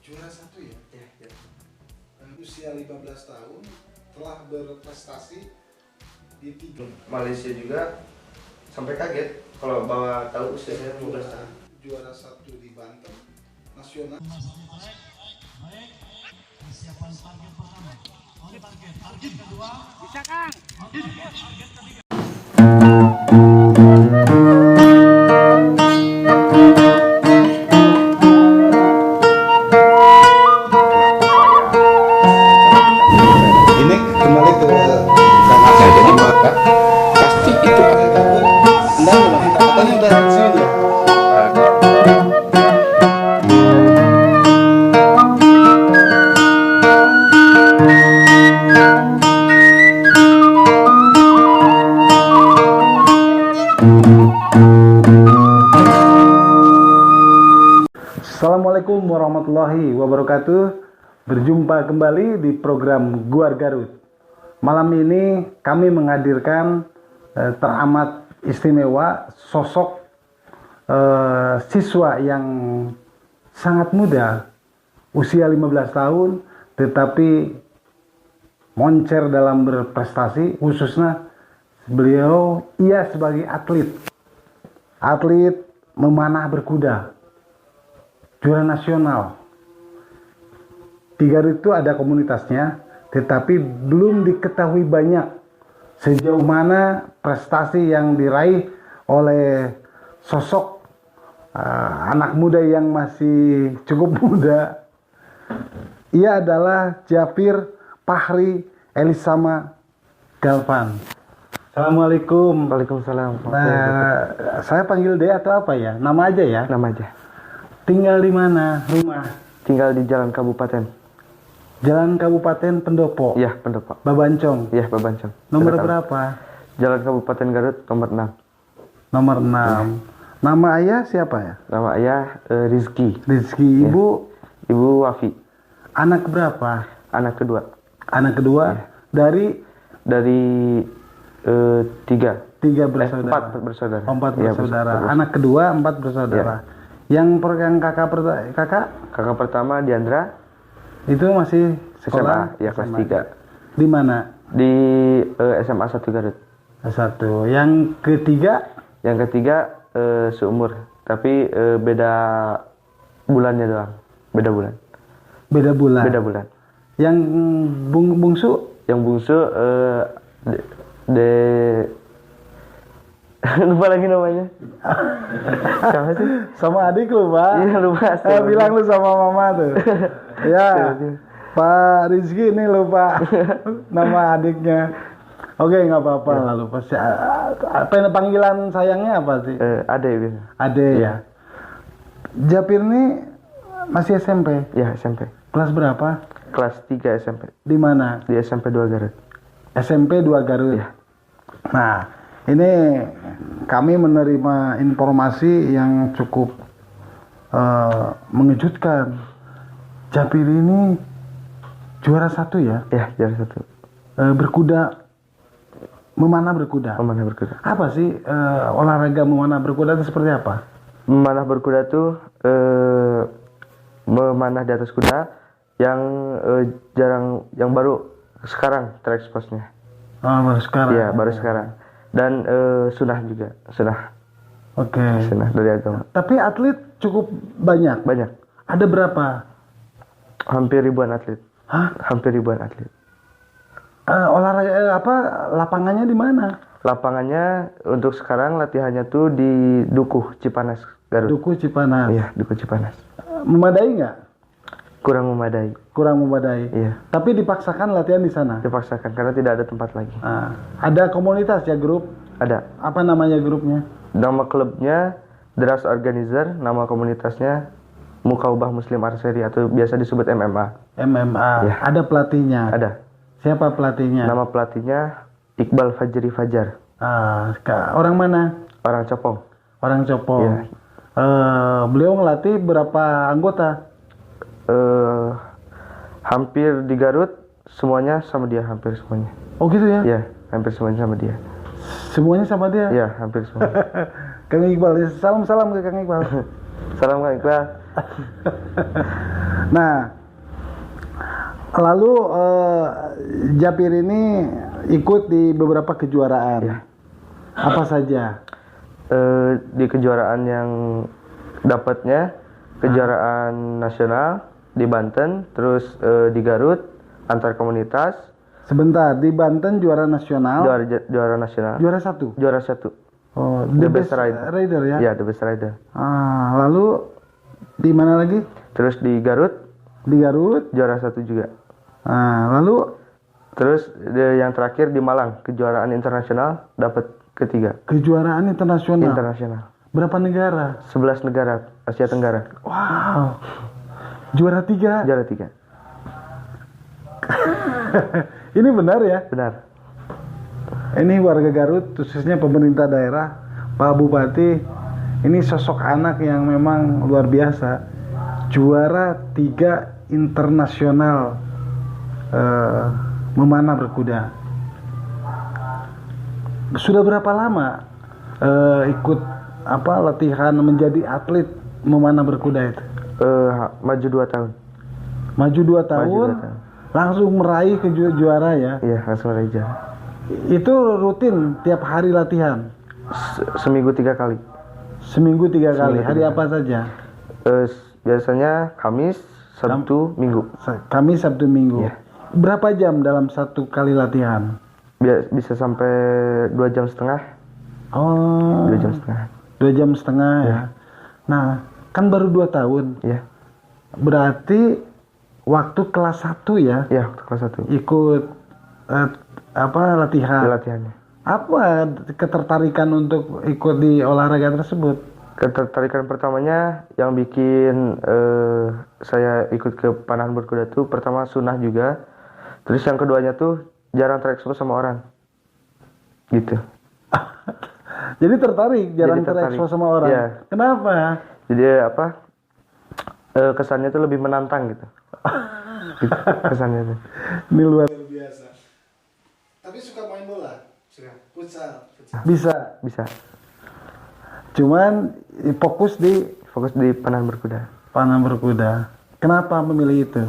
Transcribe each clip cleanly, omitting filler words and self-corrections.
Juara satu ya? Ya. Usia 15 tahun telah berprestasi di tiga. Malaysia juga sampai kaget kalau bawa tahu usianya 15 tahun. Juara satu di Banten nasional. Baik, persiapan target pertama. Target kedua. Bisa Kang. Target ketiga. Ini kembali ke sana jadi maka pasti itu pakai takut. Anda memang katanya udah pensiun ya. Assalamualaikum warahmatullahi wabarakatuh. Berjumpa kembali di program Guar Garut. Malam ini kami menghadirkan teramat istimewa sosok siswa yang sangat muda, usia 15 tahun, tetapi moncer dalam berprestasi, khususnya beliau sebagai atlet memanah berkuda, juara nasional. Di Garut itu ada komunitasnya, tetapi belum diketahui banyak sejauh mana prestasi yang diraih oleh sosok anak muda yang masih cukup muda. Ia adalah Japir Fahri Elisama Galvan. Assalamualaikum. Waalaikumsalam. Saya panggil dia atau apa ya? Nama aja ya? Nama aja. Tinggal di mana? Rumah? Tinggal di Jalan Kabupaten. Jalan Kabupaten Pendopo. Iya, Pendopo. Babancong. Iya, Babancong. Nomor berapa? Jalan Kabupaten Garut nomor 6. Nomor 6. Nama ayah siapa ya? Nama ayah Rizky. Rizky. Ibu? Ibu Wafi. Anak berapa? Anak kedua. Anak kedua? Dari 3 bersaudara. 4 bersaudara. 4 Iya, bersaudara. Anak kedua 4 bersaudara. Yang pegang kakak Kakak pertama Diandra itu masih sekolah? SMA, ya kelas 3. Di mana? Di SMA 1 Garut. S1. Yang ketiga? Yang ketiga seumur, tapi beda bulannya doang. Beda bulan. Beda bulan. Beda bulan. Yang bungsu? Yang bungsu lupa lagi namanya. Siapa sih? Sama adik lu, Pak. Iya, lupa. Bilang lu sama mama tuh. Ya. Pak Rizky ini lupa nama adiknya. Oke, nggak apa-apa ya. Lalu pasti apa panggilan sayangnya apa sih? Ade biasa. Ade ya. Japir ini masih SMP? Ya, SMP. Kelas berapa? Kelas 3 SMP. Di mana? Di SMP 2 Garut. SMP 2 Garut. Ya. Nah, ini kami menerima informasi yang cukup mengejutkan. Japir ini juara 1 ya? Ya, juara 1. Berkuda, memanah berkuda. Memanah berkuda. Apa sih olahraga memanah berkuda itu seperti apa? Memanah berkuda tuh memanah di atas kuda yang yang baru sekarang terekspos-nya. Oh, baru sekarang. Iya, baru sekarang. Dan sunnah juga, sunnah. Oke. Sunnah dari agama. Tapi atlet cukup banyak. Banyak. Ada berapa? Hampir ribuan atlet. Hah? Hampir ribuan atlet. Olahraga lapangannya di mana? Lapangannya untuk sekarang latihannya tuh di Dukuh Cipanas, Garut. Dukuh Cipanas. Iya, Dukuh Cipanas. Memadai nggak? Kurang memadai. Kurang memadai. Iya. Tapi dipaksakan latihan di sana. Dipaksakan karena tidak ada tempat lagi. Ada komunitas ya, grup? Ada. Apa namanya grupnya? Nama klubnya Dras Organizer, nama komunitasnya Mukaubah Muslim Archery atau biasa disebut MMA. MMA. Ya. Ada pelatihnya? Ada. Siapa pelatihnya? Nama pelatihnya Iqbal Fajri Fajar. Orang mana? Orang Copong. Orang Copong. Ya. Beliau ngelatih berapa anggota? Hampir di Garut semuanya sama dia, hampir semuanya. Oh gitu ya? Iya, hampir semuanya sama dia. Semuanya sama dia? Iya, hampir semua. Kang Iqbal, salam-salam ke Kang Iqbal. Salam Kang Iqbal. Nah, lalu Japir ini ikut di beberapa kejuaraan. Ya. Apa saja? Di kejuaraan yang dapatnya kejuaraan nasional di Banten, terus di Garut antar komunitas. Sebentar, di Banten juara nasional. Juara nasional. Juara 1. Juara 1. Oh, The Best Rider ya? Ya, The Best Rider. Lalu di mana lagi? Terus di Garut Di Garut. juara 1 juga. Lalu Terus yang terakhir di Malang, kejuaraan internasional dapat ketiga. kejuaraan internasional. Internasional. Berapa negara? 11 negara Asia Tenggara. Wow. Juara 3. Juara 3. Ini benar ya? Benar. Ini warga Garut, khususnya pemerintah daerah, Pak Bupati, ini sosok anak yang memang luar biasa. Juara 3 internasional memanah berkuda. Sudah berapa lama ikut latihan menjadi atlet memanah berkuda itu? Maju 2 tahun. Maju 2 tahun, Maju 2 tahun. langsung meraih juara ya? Iya, langsung aja. Itu rutin tiap hari latihan? Seminggu 3 kali. Seminggu 3 kali. Seminggu Hari 3 apa saja? Biasanya Kamis, Sabtu, Minggu. Kamis, Sabtu, Minggu. Iya. Berapa jam dalam satu kali latihan? Bisa sampai 2,5 jam. Oh, 2,5 jam. 2,5 jam ya. Nah, kan baru 2 tahun. Iya. Berarti waktu kelas 1 ya? Iya, kelas 1. Ikut latihan. Di latihannya. Apa ketertarikan untuk ikut di olahraga tersebut? Ketertarikan pertamanya yang bikin saya ikut ke panahan berkuda tuh pertama sunnah juga. Terus yang keduanya tuh jarang terekspos sama orang. Gitu. Jadi tertarik, jarang Jadi tertarik. terekspos sama orang. Iya. Kenapa? Jadi kesannya tuh lebih menantang gitu. Gitu, kesannya tuh. Ini luar biasa. Tapi suka main bola? Suka. Futsal. bisa. Cuman fokus di panahan berkuda. panahan berkuda. Kenapa memilih itu?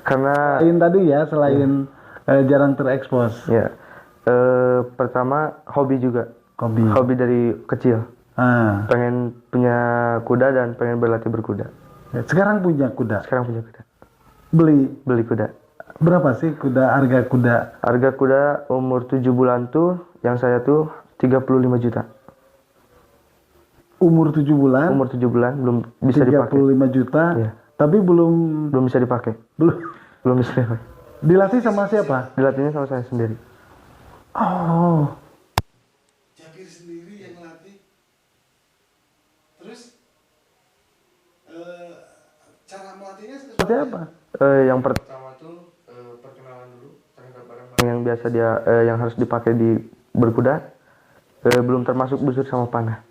Karena Selain tadi ya, selain jarang terekspos. ya pertama hobi juga. Hobi dari kecil. Pengen punya kuda dan pengen berlatih berkuda. Sekarang punya kuda. Sekarang punya kuda. Beli Kuda. berapa sih harga kuda? Harga kuda umur 7 bulan tuh yang saya tuh 35 juta. Umur 7 bulan? Umur 7 bulan belum bisa dipakai. 35 juta. Iya. Tapi belum Bisa dipakai. Belum bisa dipakai. dilatih sama siapa? Dilatihnya sama saya sendiri. Oh, Japir sendiri yang ngelatih. Terus cara melatihnya seperti apa? Yang pertama tuh perkenalan dulu terhadap barang yang biasa yang harus dipakai di berkuda. Belum termasuk busur sama panah.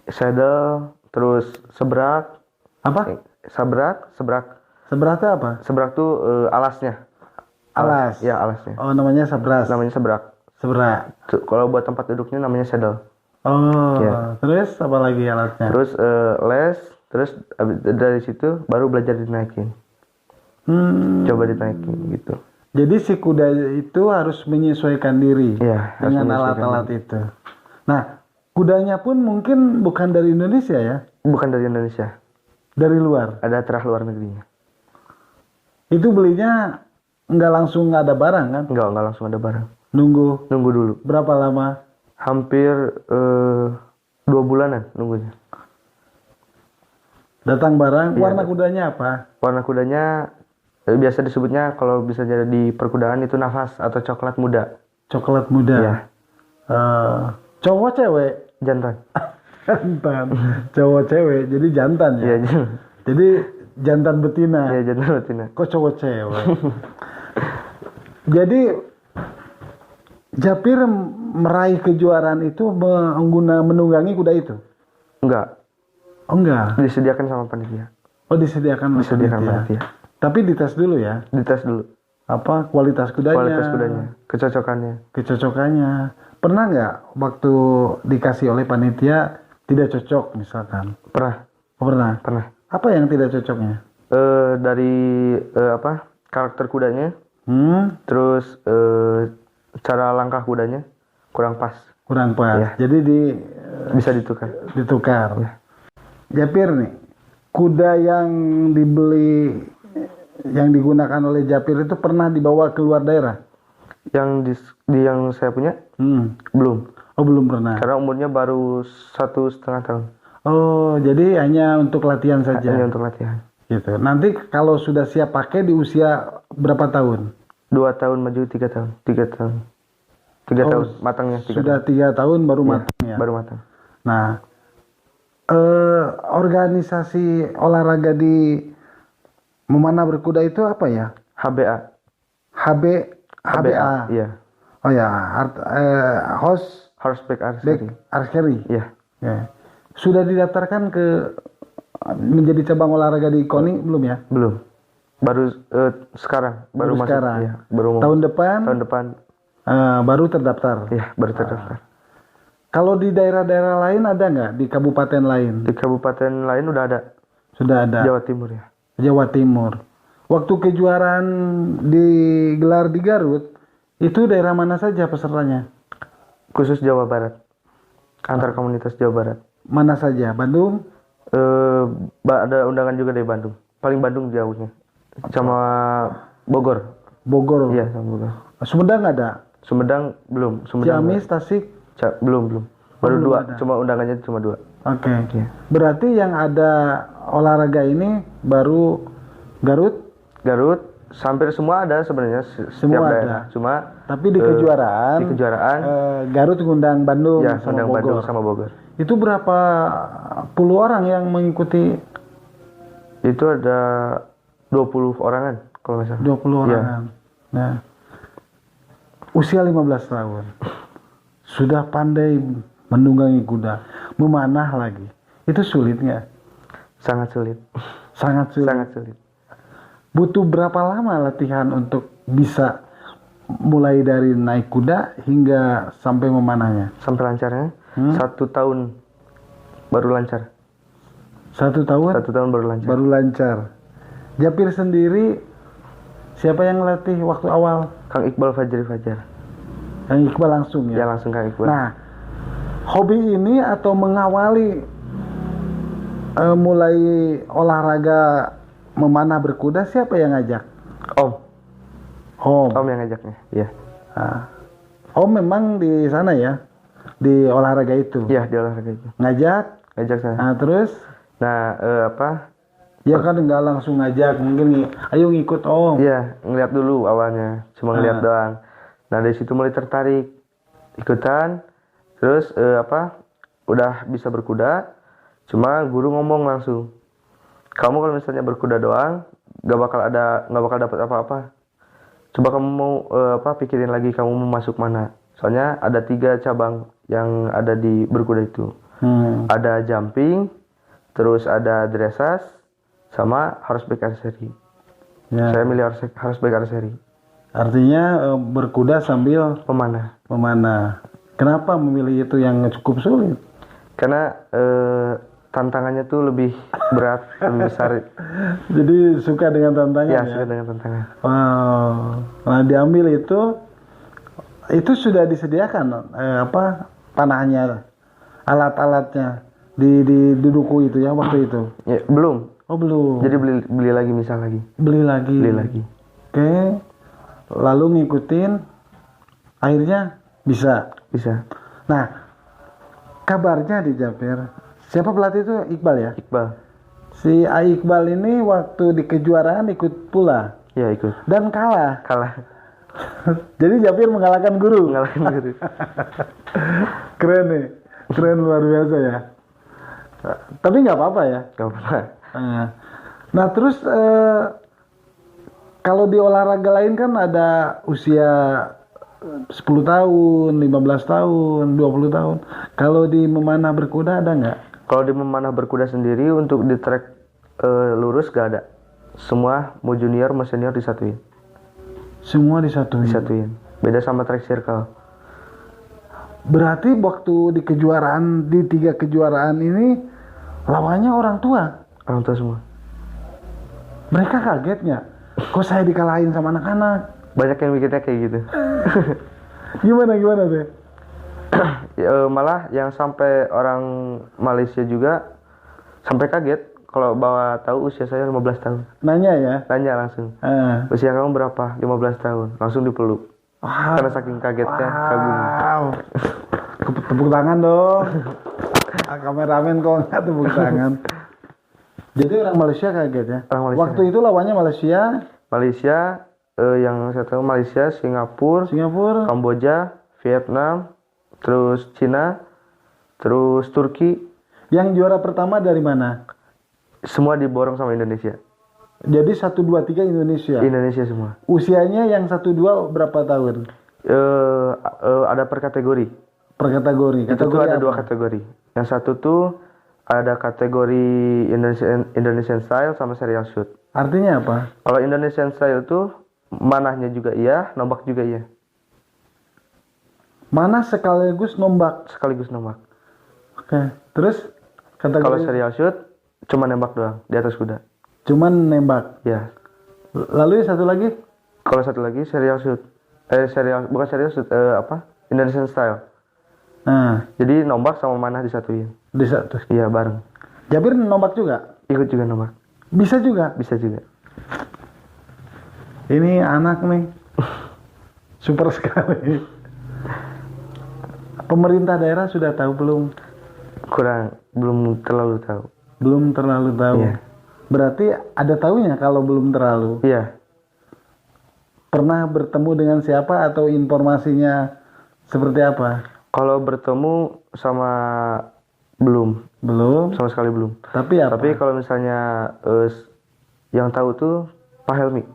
Saddle, terus sebrak. Apa? Sebrak. Seberata apa? Sebrak tuh alasnya. Alas. Ya, alasnya. Oh, namanya sabras. Namanya sebrak. Seberak. Kalau buat tempat duduknya namanya saddle. Oh, Ya. terus apa lagi alatnya? Terus les, terus dari situ baru belajar dinaikin. Coba dinaikin gitu. Jadi si kuda itu harus menyesuaikan diri Iya, harus dengan menyesuaikan alat-alat itu. Nah, kudanya pun mungkin bukan dari Indonesia ya, Bukan dari Indonesia. dari luar. Ada terah luar negerinya. Itu belinya nggak langsung ada barang kan? Enggak langsung ada barang. Nunggu Nunggu dulu. berapa lama? Hampir 2 bulanan nunggunya. Datang barang. Iya, Warna kudanya apa? Warna kudanya biasa disebutnya kalau bisa jadi di perkudaan itu nafas atau coklat muda. Coklat muda. Iya. Cowok cewek? Jantan. Jantan. Cowok cewek. Jadi jantan ya. Iya, Jadi jantan betina. iya jantan betina. Kok cowok cewek? Jadi Japir meraih kejuaraan itu menunggangi kuda itu? Enggak, Oh enggak. disediakan sama panitia. Oh disediakan Disediakan panitia. panitia. Tapi dites dulu ya. Dites dulu Apa kualitas kudanya? kualitas kudanya, kecocokannya. Kecocokannya. Pernah nggak waktu dikasih oleh panitia tidak cocok misalkan? Pernah. Oh, pernah. Pernah. Apa yang tidak cocoknya? Dari apa karakter kudanya, terus cara langkah kudanya kurang pas, Kurang pas. Iya. Jadi bisa ditukar. ditukar. Iya. Japir nih, kuda yang dibeli, yang digunakan oleh Japir itu pernah dibawa keluar daerah? Yang yang saya punya belum, Oh, belum pernah. karena umurnya baru 1,5 tahun. Oh, jadi hanya untuk latihan saja. Hanya untuk latihan. Gitu. Nanti kalau sudah siap pakai di usia berapa tahun? 2 tahun maju, 3 tahun, 3 tahun, 3 tahun matangnya. Sudah 3 tahun baru matang ya. Baru matang. Nah, organisasi olahraga di memanah berkuda itu apa ya? HBA. HBA. Iya. Oh ya, Horseback Horseback archery. Archery. Iya. Ya. Sudah didaftarkan ke menjadi cabang olahraga di KONI belum ya? Belum. Baru sekarang. Baru masuk. sekarang. Iya. Baru mau. Tahun depan Tahun depan. baru terdaftar. Iya. Baru terdaftar. Kalau di daerah-daerah lain ada nggak? Di kabupaten lain? Di kabupaten lain udah ada. Sudah ada. Jawa Timur ya. Jawa Timur. Waktu kejuaraan digelar di Garut, itu daerah mana saja pesertanya? Khusus Jawa Barat. Antar komunitas Jawa Barat. Mana saja? Bandung? Ada undangan juga dari Bandung. Paling Bandung jauhnya. Sama Bogor. Bogor? Iya, sama Bogor. Sumedang ada? Sumedang belum. Sumedang Ciamis, Tasik? belum. Baru belum 2. ada. Cuma undangannya cuma 2. Oke. Iya. Berarti yang ada olahraga ini baru Garut, Hampir semua ada sebenarnya setiap Semua daerah. ada. Cuma tapi di kejuaraan, Garut ngundang Bandung ya sama undang Bandung Bogor. sama Bogor. Itu berapa puluh orang yang mengikuti? Itu ada 20 orangan kalau nggak salah. 20 Iya. orangan. Nah, usia 15 tahun. Sudah pandai menunggangi kuda, memanah lagi. Itu sulit nggak? Sangat sulit. Sangat sulit. Sangat sulit. Butuh berapa lama latihan untuk bisa mulai dari naik kuda hingga sampai memanahnya? Sampai lancarnya 1 tahun baru lancar. 1 tahun? 1 tahun baru lancar. Baru lancar. Japir sendiri, siapa yang melatih waktu awal? Kang Iqbal Fajri Fajar. Yang Iqbal langsung Ya ya? langsung Kang Iqbal. Nah, hobi ini atau mengawali mulai olahraga memanah berkuda siapa yang ngajak? Om Om. yang ngajaknya. Iya. Nah, Om memang di sana ya? Di olahraga itu? Iya, di olahraga itu. Ngajak? saya. Nah, terus? Nah, Ya kan nggak langsung ngajak, mungkin ayo ngikut Om. Iya, ngeliat dulu awalnya, cuma ngeliat doang. Nah, dari situ mulai tertarik, ikutan. Terus udah bisa berkuda, cuma guru ngomong langsung, kamu kalau misalnya berkuda doang, nggak bakal dapat apa-apa. Coba kamu mau pikirin lagi kamu mau masuk mana. Soalnya ada 3 cabang yang ada di berkuda itu. Ada jumping, terus ada dressage, sama horseback archery. Ya. Saya milih horseback archery. Artinya berkuda sambil Memanah. Kenapa memilih itu yang cukup sulit? Karena tantangannya tuh lebih berat, lebih besar. Jadi suka dengan tantangan Ya, ya? suka dengan tantangan. Wow. Nah, diambil itu sudah disediakan panahnya, alat-alatnya di duku itu ya waktu itu. Ya, belum. Oh, belum. Jadi beli lagi, misal lagi. Beli lagi. Oke. Lalu ngikutin, akhirnya bisa. Nah, kabarnya di Japir, siapa pelatih itu? Iqbal ya? Iqbal. Si Iqbal ini waktu di kejuaraan ikut pula Ya, ikut. dan kalah. Jadi Japir mengalahkan guru. Keren nih, keren luar biasa ya. Tapi nggak apa-apa ya. Gak apa-apa. Nah terus kalau di olahraga lain kan ada usia 10 tahun, 15 tahun, 20 tahun. Kalau di memanah berkuda ada nggak? Kalau di memanah berkuda sendiri untuk di trek lurus gak ada. Semua mau junior mau senior disatuin. Semua disatuin. Beda sama trek circle. Berarti waktu di kejuaraan, di 3 kejuaraan ini lawannya orang tua Orang tua semua. Mereka kagetnya, kok saya dikalahin sama anak-anak? Banyak yang mikirnya kayak gitu. Gimana tuh? Malah yang sampai orang Malaysia juga sampai kaget kalau bawa tahu usia saya 15 tahun. Nanya ya? Tanya langsung. Usia kamu berapa? 15 tahun. Langsung dipeluk. Karena saking kagetnya, kagum. Wow. Tepuk tangan dong. Kameramen kok nggak tepuk tangan. Jadi orang Malaysia kaget ya? Orang Malaysia. Waktu itu lawannya Malaysia, yang saya tahu Malaysia, Singapura, Kamboja, Vietnam, terus Cina, terus Turki. Yang juara pertama dari mana? Semua diborong sama Indonesia. Jadi 1, 2, 3 Indonesia? Indonesia semua. Usianya yang 1, 2 berapa tahun? Ada per kategori. Per kategori? Itu tuh ada 2 kategori. Yang satu tuh ada kategori Indonesian Style sama Serial Shoot. Artinya apa? Kalau Indonesian Style tuh manahnya juga iya, nombak juga iya. Mana sekaligus nombak? Sekaligus nombak. Oke. Terus kategori? Kalau Serial Shoot cuma nembak doang di atas kuda. Cuman nembak. Ya. Lalu satu lagi? Kalau satu lagi Serial Shoot. Bukan Serial Shoot, Indonesian Style. Nah, jadi nombak sama manah disatuin. Disatu. Iya, bareng. Jabir nombak juga? Ikut juga nombak. Bisa juga? Bisa juga. Ini anak nih. Super sekali. Pemerintah daerah sudah tahu belum? Belum terlalu tahu. Belum terlalu tahu. Iya. Berarti ada taunya kalau belum terlalu. Iya. Pernah bertemu dengan siapa atau informasinya seperti apa? Kalau bertemu sama belum. Sama sekali belum. Tapi apa? Tapi kalau misalnya yang tahu tuh Pak Helmi.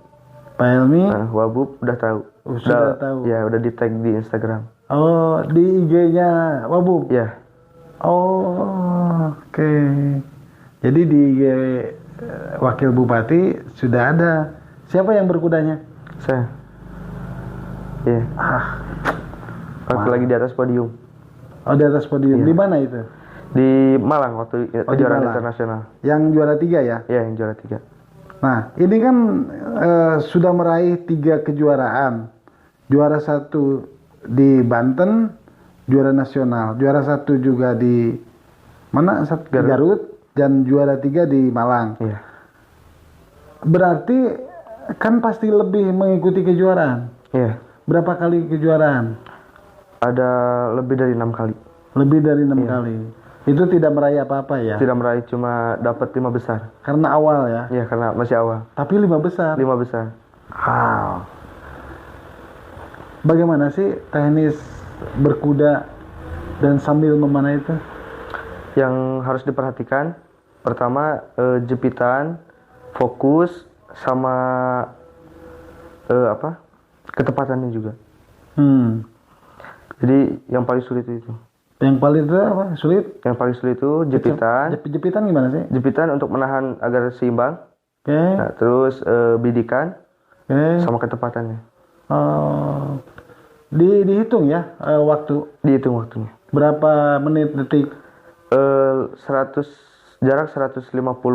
Pak Helmi? Wabub udah tahu. Sudah tahu. Ya, udah di tag di Instagram. Oh, di IG-nya Wabub? Ya. Oh, oke. Jadi di IG Wakil Bupati sudah ada. Siapa yang berkudanya? Saya. Iya. Waktu lagi di atas podium. Oh, di atas podium. Iya. Di mana itu? Di Malang waktu kejuaraan internasional. Yang juara 3 ya? Iya, yang juara 3. Nah, ini kan sudah meraih 3 kejuaraan. Juara 1 di Banten, juara nasional. Juara 1 juga di mana? Garut. Dan juara 3 di Malang. Iya. Berarti kan pasti lebih mengikuti kejuaraan. Iya. Berapa kali kejuaraan? Ada lebih dari 6 kali. Lebih dari 6 kali. Itu tidak meraih apa-apa ya? Tidak meraih, cuma dapat 5 besar. Karena awal ya? Iya, karena masih awal. Tapi 5 besar? 5 besar. Wow. Bagaimana sih teknis berkuda dan sambil memanah itu? Yang harus diperhatikan, pertama jepitan, fokus, sama ketepatannya juga. Jadi yang paling sulit itu. Yang paling itu apa? Sulit? Yang paling sulit itu jepitan. Jepitan gimana sih? Jepitan untuk menahan agar seimbang. Oke. Nah, terus bidikan. Sama ketepatannya. Oh. Dihitung ya waktu? Dihitung waktunya. Berapa menit, detik? Jarak 150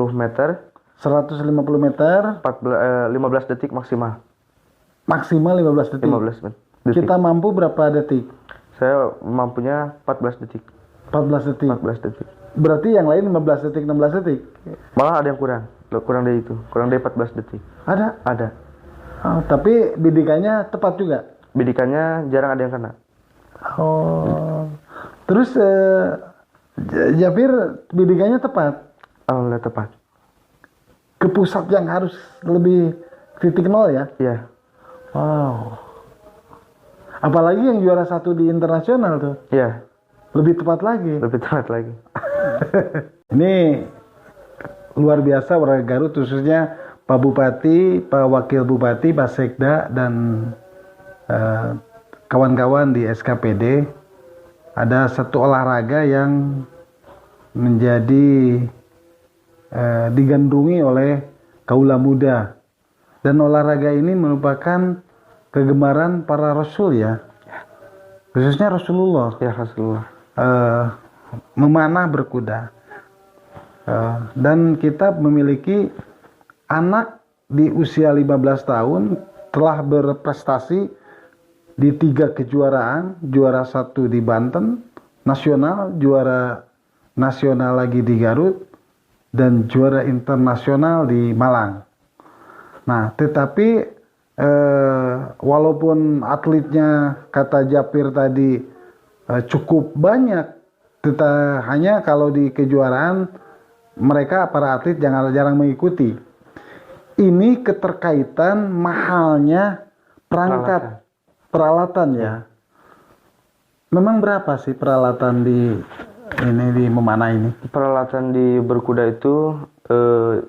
meter. 150 meter. 15 detik maksimal. Maksimal 15 detik? 15 detik. Kita mampu berapa detik? Saya mampunya 14 detik. 14 detik? 14 detik. Berarti yang lain 15 detik, 16 detik? Malah ada yang kurang. Kurang dari itu. Kurang dari 14 detik. Ada? Ada. Oh, tapi bidikannya tepat juga? Bidikannya jarang ada yang kena. Oh. Terus Jafir bidikannya tepat? Alhamdulillah tepat. Ke pusat yang harus lebih titik nol ya? Iya. Wow. Apalagi yang juara 1 di internasional tuh. Iya. Lebih tepat lagi. Lebih tepat lagi. Ini luar biasa warga Garut, khususnya Pak Bupati, Pak Wakil Bupati, Pak Sekda, dan kawan-kawan di SKPD. Ada satu olahraga yang menjadi digandrungi oleh kaula muda. Dan olahraga ini merupakan kegemaran para Rasul ya. Khususnya Rasulullah. Ya, Rasulullah. Memanah berkuda. Dan kita memiliki anak di usia 15 tahun telah berprestasi di 3 kejuaraan, juara 1 di Banten, nasional, juara nasional lagi di Garut, dan juara internasional di Malang. Nah, tetapi walaupun atletnya kata Japir tadi cukup banyak, hanya kalau di kejuaraan mereka para atlet jarang mengikuti. Ini keterkaitan mahalnya peralatan ya. Memang berapa sih peralatan di memanah ini? Peralatan di berkuda itu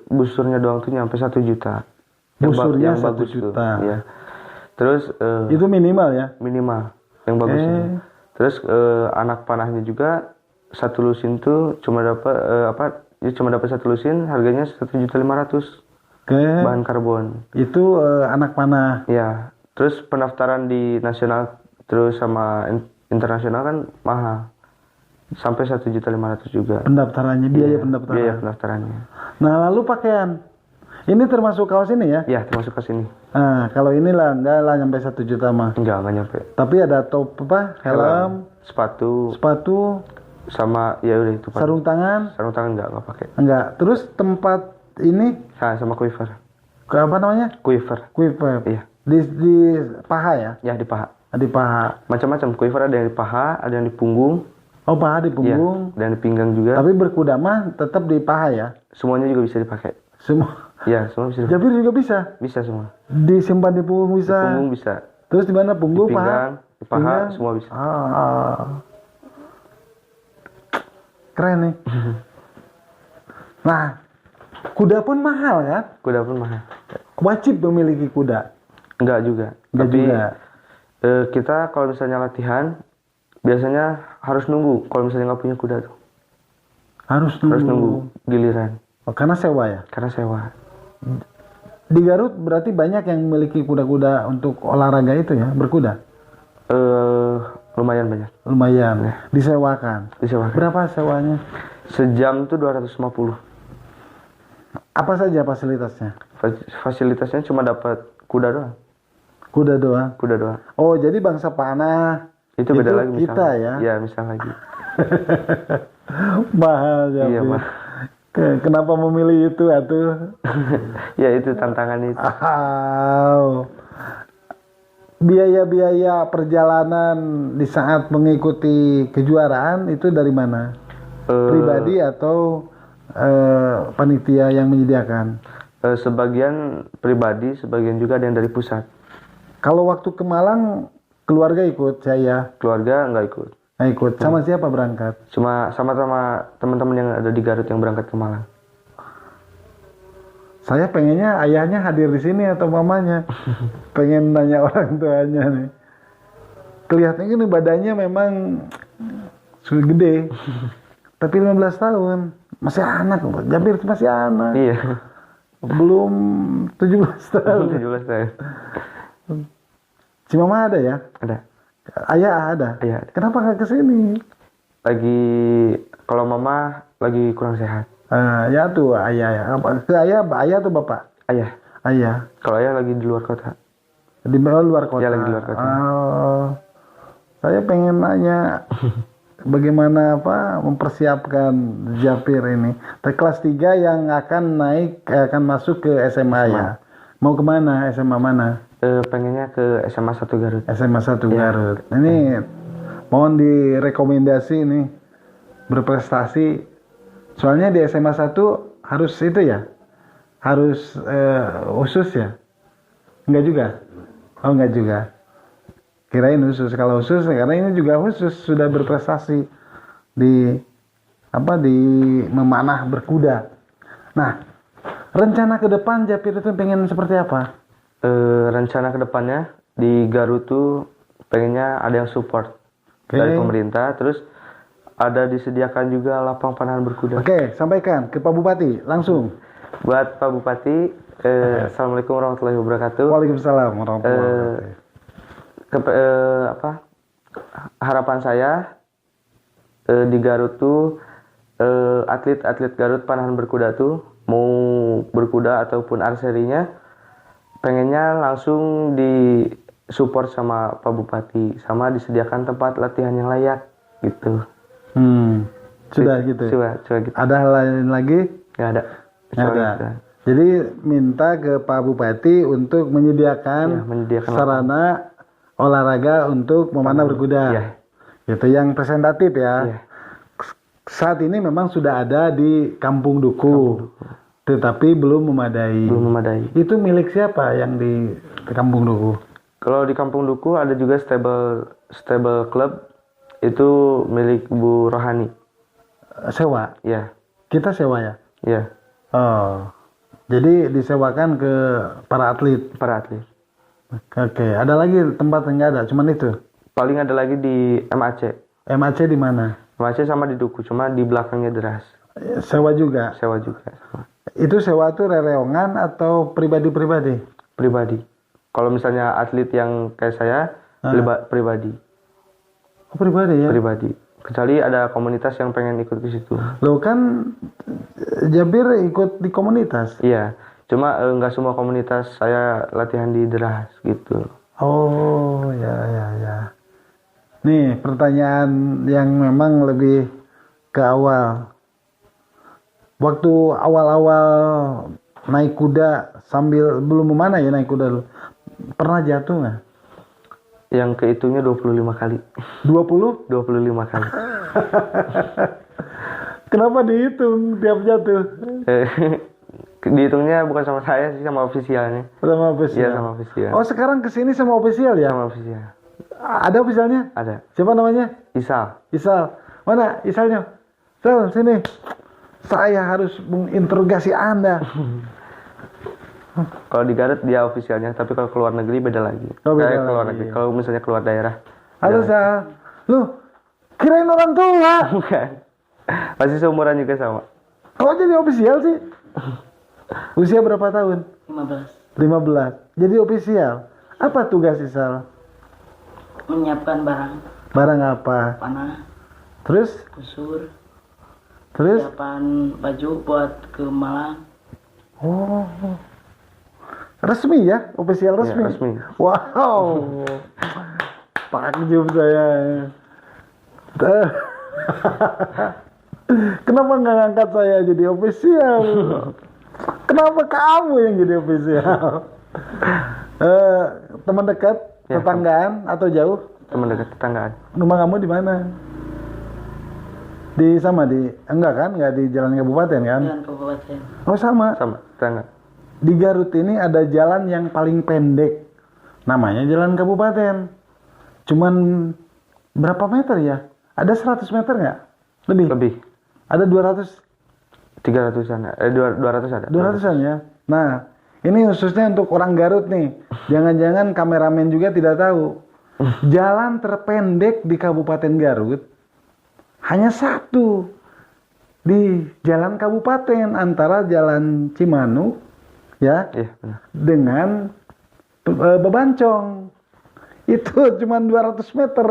busurnya doang tuh nyampe 1 juta. Busurnya yang 1 bagus juta. tuh, ya. Terus itu minimal ya? Minimal yang bagus. Terus anak panahnya juga satu lusin tuh cuma dapat satu lusin, harganya 1.500.000. Bahan karbon. Itu anak panah. Ya. Terus pendaftaran di nasional terus sama internasional kan mahal. Sampai 1.500.000 juga. Pendaftarannya, biaya pendaftaran. Biaya pendaftarannya. Nah, lalu pakaian. Ini termasuk kaos ini ya? Ya, termasuk kaos ini. Nah, kalau inilah enggak lah nyampe 1 juta mah. Enggak nyampe. Tapi ada top helm, sepatu, sama ya udah itu. Sarung tangan enggak pakai. Enggak. Terus tempat ini sama quiver. Apa namanya? Quiver. Iya. Di paha ya? Ya, di paha. Di paha. Macam-macam quiver, ada yang di paha, ada yang di punggung. Oh, paha di punggung. Ya, dan di pinggang juga. Tapi berkuda mah tetap di paha ya? Semuanya juga bisa dipakai. Semua. Ya, semua bisa dipakai. Japir juga bisa? Bisa semua. Disimpan di punggung bisa? Di punggung bisa. Terus di mana? Punggung, di pinggang, paha? Di paha, semua bisa. Keren nih. Nah, kuda pun mahal kan? Kuda pun mahal. Wajib memiliki kuda? Enggak juga. Tapi kita kalau misalnya latihan, biasanya harus nunggu kalau misalnya nggak punya kuda tuh. Harus nunggu giliran. Oh, karena sewa ya? Karena sewa. Di Garut berarti banyak yang memiliki kuda-kuda untuk olahraga itu ya, berkuda? Lumayan banyak. Lumayan. Ya. Disewakan. Berapa sewanya? Sejam tuh 250. Apa saja fasilitasnya? Fasilitasnya cuma dapat kuda doang. Kuda doang? Kuda doang. Oh, jadi bangsa panah itu beda lagi kita misal, ya? Iya, misal lagi. Mahal ya. Iya, mahal. Kenapa memilih itu atuh? Ya, itu tantangan itu. Biaya-biaya perjalanan di saat mengikuti kejuaraan itu dari mana? Pribadi atau panitia yang menyediakan? Sebagian pribadi, sebagian juga ada yang dari pusat. Kalau waktu ke Malang, keluarga ikut saya? Keluarga nggak ikut. Nggak ikut. Sama siapa berangkat? Cuma sama teman-teman yang ada di Garut yang berangkat ke Malang. Saya pengennya ayahnya hadir di sini atau mamanya. Pengen nanya orang tuanya nih. Kelihatannya ini badannya memang sudah gede. Tapi 15 tahun. Masih anak. Japir masih anak. Iya. Belum 17 tahun. 17 tahun. Si mama ada ya? Ada. Ayah ada? Ayah ada. Kenapa nggak kesini? Kalau mama lagi kurang sehat. Ya tuh ayah ya. Ke ayah atau bapak? Ayah. Ayah. Kalau ayah lagi di luar kota. Di luar kota? Ya, lagi di luar kota. Saya pengen nanya bagaimana mempersiapkan Japir ini. Kelas 3 yang akan masuk ke SMA ya. Mau kemana? SMA mana? Pengennya ke SMA 1 Garut. SMA 1 Garut. Ini mohon direkomendasi nih berprestasi. Soalnya di SMA 1 harus itu ya? Harus khusus ya? Enggak juga? Oh, enggak juga. Kirain khusus. Kalau khusus, karena ini juga khusus, sudah berprestasi di memanah berkuda. Nah, rencana ke depan Japir itu pengen seperti apa? Rencana ke depannya di Garut tuh pengennya ada yang support dari pemerintah, terus ada disediakan juga lapang panahan berkuda. Oke, sampaikan ke Pak Bupati langsung. Buat Pak Bupati, Assalamualaikum warahmatullahi wabarakatuh. Waalaikumsalam warahmatullahi wabarakatuh. Harapan saya di Garut tuh atlet-atlet Garut panahan berkuda tuh mau berkuda ataupun arserinya pengennya langsung di support sama Pak Bupati, sama disediakan tempat latihan yang layak gitu. Sudah gitu. Sudah gitu. Ada hal lain lagi? Nggak ada. Nggak Kecuali ada. itu. Jadi minta ke Pak Bupati untuk menyediakan, Ya, menyediakan sarana olahraga untuk memanah berkuda. Iya. Gitu yang presentatif ya. Iya. Saat ini memang sudah ada di Kampung Duku. Tetapi belum memadai. Belum memadai. Itu milik siapa yang di Kampung Duku? Kalau di Kampung Duku ada juga stable club, itu milik Bu Rohani. Sewa. Ya, Kita sewa ya. ya, Oh. Jadi disewakan ke para atlet. para atlet. Oke, ada lagi tempat yang nggak ada, cuman itu. Paling ada lagi di MAC. MAC di mana? MAC sama di Duku, cuma di belakangnya deras. Sewa juga. Sewa juga, sama. Itu sewa tuh rereongan atau pribadi-pribadi? Pribadi. Kalau misalnya atlet yang kayak saya, pribadi. Oh, pribadi ya. Pribadi. Kecuali ada komunitas yang pengen ikut ke situ. Loh kan Jabir ikut di komunitas. Iya, cuma nggak semua komunitas saya latihan di deras gitu. Oh, ya. Nih, pertanyaan yang memang lebih ke awal. Waktu awal-awal naik kuda sambil belum memanah ya naik kuda dulu. Pernah jatuh nggak? Yang kehitungnya 25 kali. 20? 25 kali. Kenapa dihitung tiap jatuh? Dihitungnya bukan sama saya sih, sama ofisialnya. Sama ofisial? Iya, sama ofisial. Oh, sekarang kesini sama ofisial ya? Sama ofisial. Ada ofisialnya? Ada. Siapa namanya? Isal. Isal. Mana Isalnya? Sal, sini. Saya harus menginterogasi Anda. Kalau di Garut dia ofisialnya, tapi kalau keluar negeri beda lagi. Oh, beda Keluar lagi. negeri. Kalau misalnya keluar daerah. Halo beda lagi. Sal. Lu kirain orang tua. Bukan. Masih seumuran juga sama. Kok jadi ofisial sih? Usia berapa tahun? 15. 15. Jadi ofisial. Apa tugas Isal? Menyiapkan barang Barang apa? panah, Terus? busur, Terus? siapan baju buat ke Malang. Oh. Resmi ya? Ofisial resmi? Ya, resmi. Wow. Takjub saya. Kenapa nggak ngangkat saya jadi ofisial? Kenapa kamu yang jadi ofisial? Teman dekat, Ya, tetanggaan atau jauh? Teman dekat tetanggaan. Rumah kamu di mana? Di enggak kan? Enggak di Jalan Kabupaten kan? Jalan kabupaten. Oh sama. Sama tetangga. Di Garut ini ada jalan yang paling pendek. Namanya Jalan Kabupaten. Cuman berapa meter ya? Ada 100 meter nggak? Lebih? Lebih. Ada 200? 300-an. 200 ada. 200-an ya? Nah, ini khususnya untuk orang Garut nih. Jangan-jangan kameramen juga tidak tahu. Jalan terpendek di Kabupaten Garut hanya satu. Di Jalan Kabupaten antara Jalan Cimanuk ya Iya, benar. dengan Bebancong. Itu cuma 200 meter.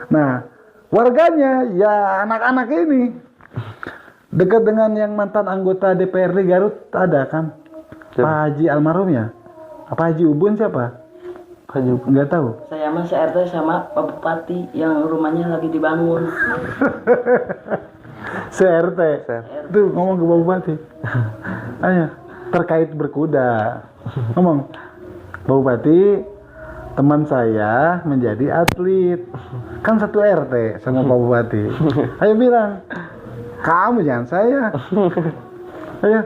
Nah, warganya ya anak-anak ini dekat dengan yang mantan anggota DPRD Garut ada kan? Siapa? Pak Haji almarhum ya? Apa Haji Ubun siapa? Nggak tahu. Saya mah RT sama Pak Bupati yang rumahnya lagi dibangun. CRT. CRT. Tuh ngomong ke Pak Bupati. Ayo, terkait berkuda. Ngomong. Pak Bupati, teman saya menjadi atlet. Kan satu RT sama Pak Bupati. Ayo bilang, kamu jangan saya. Ayo.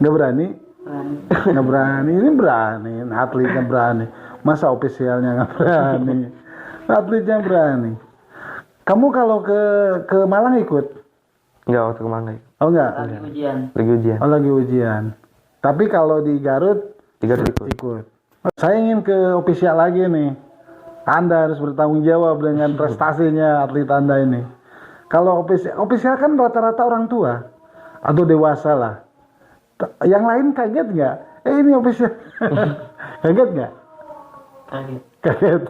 Nggak berani? Berani. Nggak berani. Ini berani. Atletnya berani. Masa ofisialnya nggak berani? Atletnya berani. Kamu kalau ke Malang ikut? Enggak, waktu kemana? Oh enggak? Lagi ujian. Lagi ujian. Oh lagi ujian. Tapi kalau di Garut 3 ikut. ikut. Saya ingin ke ofisial lagi nih. Anda harus bertanggung jawab dengan prestasinya atlet Anda ini. Kalau ofisial kan rata-rata orang tua atau dewasa lah. Yang lain kaget nggak? Ini ofisial. Kaget nggak? Kaget. Kaget.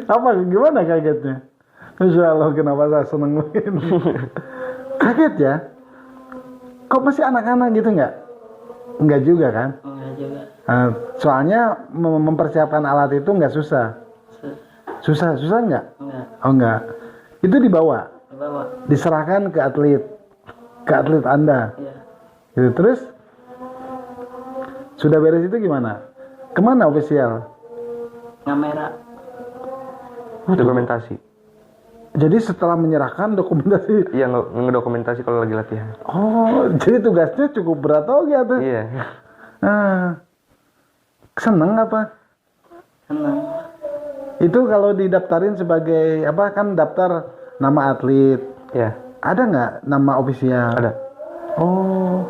Apa? Gimana kagetnya? Insya Allah kenapa saya seneng ini. Kaget ya? Kok masih anak-anak gitu nggak? Enggak juga kan? Enggak juga. Soalnya mempersiapkan alat itu enggak susah. Susah enggak? Enggak. Oh enggak. Itu dibawa, Bawa. diserahkan ke atlet Anda. Iya. Gitu. Terus sudah beres itu gimana? Kemana ofisial? Kamera. Dokumentasi. Jadi setelah menyerahkan dokumentasi. Iya, ngedokumentasi kalau lagi latihan. Oh, jadi tugasnya cukup berat gitu. Iya. Seneng apa? Senang. Itu kalau didaftarin sebagai apa kan daftar nama atlet. Iya. Ada nggak nama ofisial? Ada. Oh.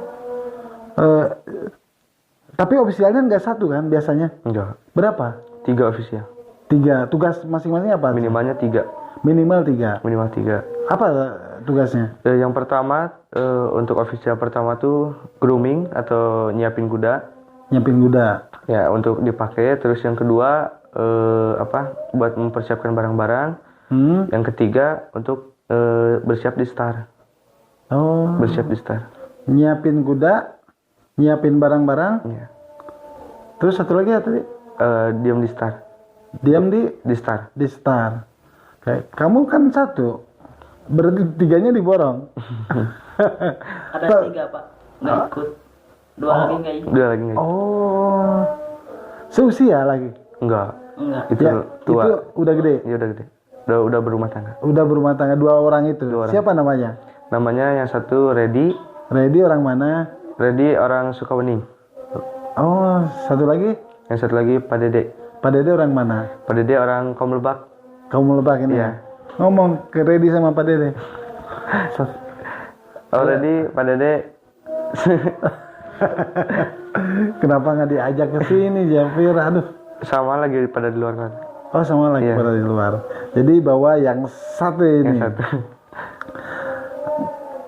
Tapi ofisialnya nggak satu kan biasanya? Enggak. Berapa? 3 ofisial. 3. Tugas masing-masing apa? Minimalnya 3. Minimal 3. Minimal 3. Apa tugasnya? Yang pertama untuk ofisial pertama tuh grooming atau nyiapin kuda. Nyiapin kuda. Ya, untuk dipakai. Terus yang kedua buat mempersiapkan barang-barang. Yang ketiga untuk bersiap di start. Oh. Bersiap di start. Nyiapin kuda, nyiapin barang-barang. Iya. Terus satu lagi ya tadi? Diam di start. Diam di start. di start. Kayak kamu kan satu. Berarti 3-nya diborong. Ada 3 Pak. Nggak ikut. 2 lagi nggak ikut. Udah lagi nggak? Oh. Seusia lagi. Enggak. Enggak. Itu Ya, tua. itu udah gede. Iya, udah gede. Udah berumah tangga. Udah berumah tangga 2 orang itu. 2 orang. Siapa namanya? Namanya yang satu Reddy. Reddy orang mana? Reddy orang Sukawening. Oh, satu lagi? Yang satu lagi Pak Dede. Pak Dede orang mana? Pak Dede orang Komlebak. Kamu lebak ini Iya. ya? Ngomong ke Reddy sama Pak Dede. Oh, Reddy, Pak Dede. Kenapa nggak diajak ke sini, Jafir? Aduh. Sama lagi pada di luar kan. Oh, sama lagi Iya. pada di luar. Jadi bawa yang satu ini. Yang satu.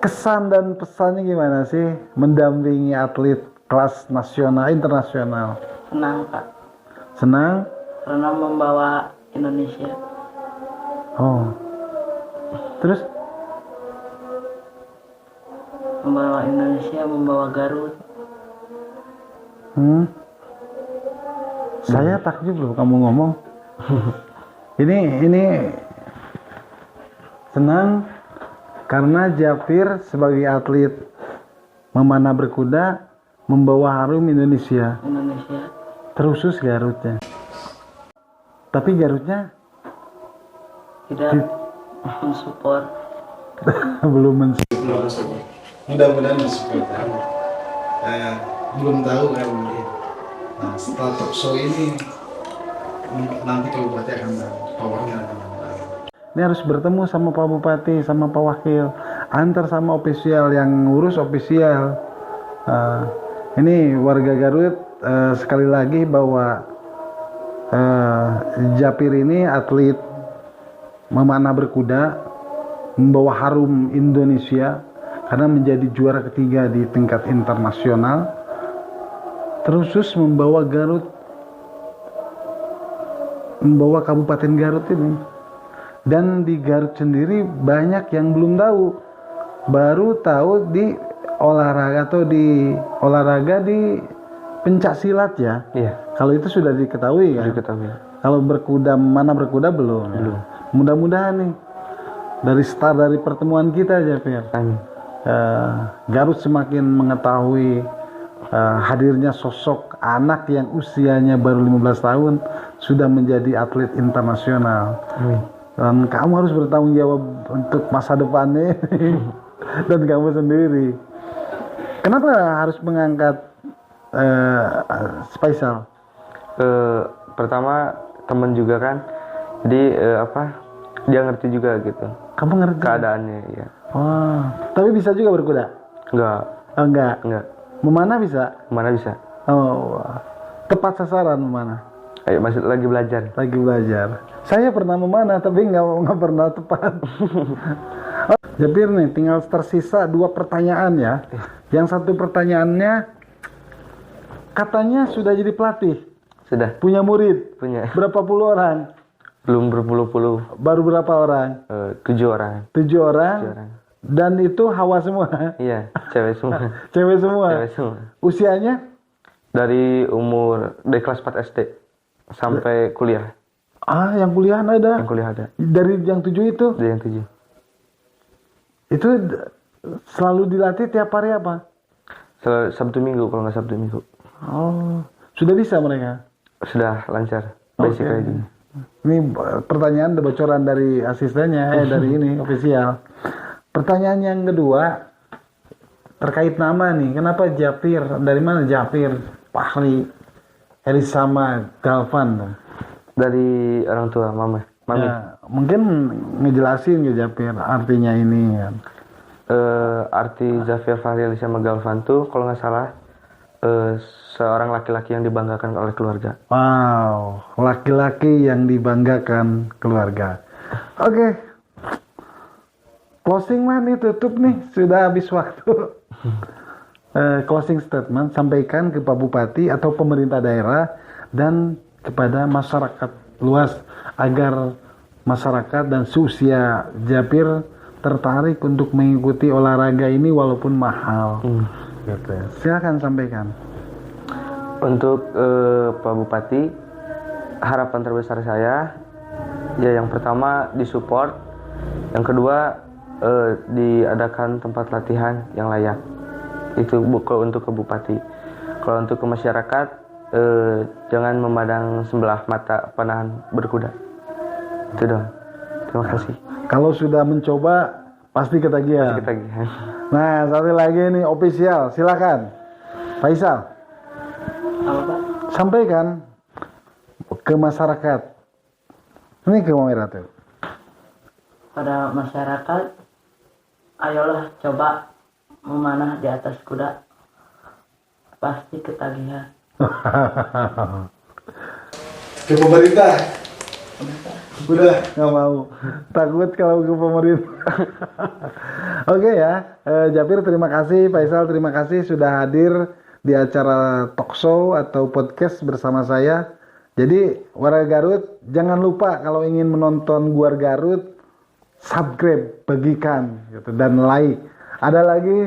Kesan dan pesannya gimana sih mendampingi atlet kelas nasional, internasional? Senang Pak. Senang? Karena membawa Indonesia. Oh. Terus? Membawa Indonesia, membawa Garut. Saya takjub loh kamu ngomong. ini senang karena Jafir sebagai atlet memanah berkuda membawa harum Indonesia. Terusus Garutnya. Tapi Garutnya Tidak mensupport. belum mensupport. Mudah-mudahan mensupport. Belum tahu kan. Nah, setelah talk show ini nanti Pak Bupati akan tahu, Pak Wakil akan tahu. Ini harus bertemu sama Pak Bupati, sama Pak Wakil, antar sama ofisial yang ngurus ofisial. Ini warga Garut sekali lagi bahwa Japir ini atlet memanah berkuda, membawa harum Indonesia karena menjadi juara ketiga di tingkat internasional. Terusus membawa Garut, membawa Kabupaten Garut ini. Dan di Garut sendiri banyak yang belum tahu. Baru tahu di olahraga di pencak silat ya. Iya. Kalau itu sudah diketahui kan? Diketahui. Kalau mana berkuda belum. Belum. Mudah-mudahan nih dari start dari pertemuan kita aja, Fir. Amin. Garut semakin mengetahui hadirnya sosok anak yang usianya baru 15 tahun sudah menjadi atlet internasional. Dan kamu harus bertanggung jawab untuk masa depannya dan kamu sendiri. Kenapa harus mengangkat Faisal? Pertama teman juga kan, jadi dia ngerti juga gitu. Kamu ngerti keadaannya, ya. Oh, tapi bisa juga berkuda? Enggak. Oh, enggak. Memanah bisa. Oh, tepat sasaran memanah. Masih lagi belajar. Saya pernah memanah tapi nggak pernah tepat. Japir nih, tinggal tersisa 2 pertanyaan ya. Yang satu pertanyaannya, katanya sudah jadi pelatih. Sudah. Punya murid. Punya. Berapa puluh orang? Belum berpuluh-puluh. Baru berapa orang? 7 orang. 7 orang. Dan itu Hawa semua. Iya, cewek semua. Cewek semua. Cewek semua. Usianya? Dari kelas 4 SD sampai kuliah. Yang kuliah ada. Yang kuliah ada. Dari yang 7 itu. Dari yang 7. Itu selalu dilatih tiap hari apa? Sabtu Minggu kalau nggak Sabtu Minggu. Oh, sudah bisa mereka? Sudah lancar. Basic kayak gini. Ini pertanyaan bocoran dari asistennya, dari ini official. Pertanyaan yang kedua terkait nama nih, kenapa Japir? Dari mana Japir, Fahri, Elisama, Galvan? Dari orang tua, mami. Ya, mungkin ngejelasin ke Japir artinya ini kan. Arti Zafir Fahri Elisama Galvan tuh kalau nggak salah seorang laki-laki yang dibanggakan oleh keluarga. Wow, laki-laki yang dibanggakan keluarga. Oke. Closing lah nih, tutup nih, sudah habis waktu. Closing statement sampaikan ke Pak Bupati atau pemerintah daerah dan kepada masyarakat luas agar masyarakat dan seusia Japir tertarik untuk mengikuti olahraga ini walaupun mahal. Gitu. Silakan sampaikan. Untuk Pak Bupati, harapan terbesar saya ya yang pertama disupport, yang kedua diadakan tempat latihan yang layak. Itu untuk ke Bupati. Kalau untuk ke masyarakat, jangan memandang sebelah mata panahan berkuda. Itu dong. Terima kasih. Kalau sudah mencoba pasti ketagihan. Nah, satu lagi nih official, silakan. Faisal. Apa Pak? Sampaikan ke masyarakat. Ini ke kamera tuh. Pada masyarakat, ayolah coba memanah di atas kuda. Pasti ketagihan. Ke pemerintah. Udah. Nggak mau. Takut kalau ke pemerintah. Oke ya. Japir terima kasih. Faisal terima kasih sudah hadir di acara talk show atau podcast bersama saya. Jadi warga Garut jangan lupa kalau ingin menonton Guar Garut, subscribe, bagikan gitu, dan like. Ada lagi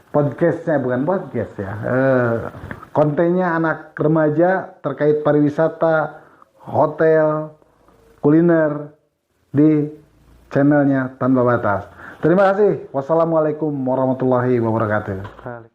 podcastnya, bukan podcast ya, kontennya anak remaja terkait pariwisata, hotel, kuliner di channelnya Tanpa Batas. Terima kasih. Wassalamualaikum warahmatullahi wabarakatuh.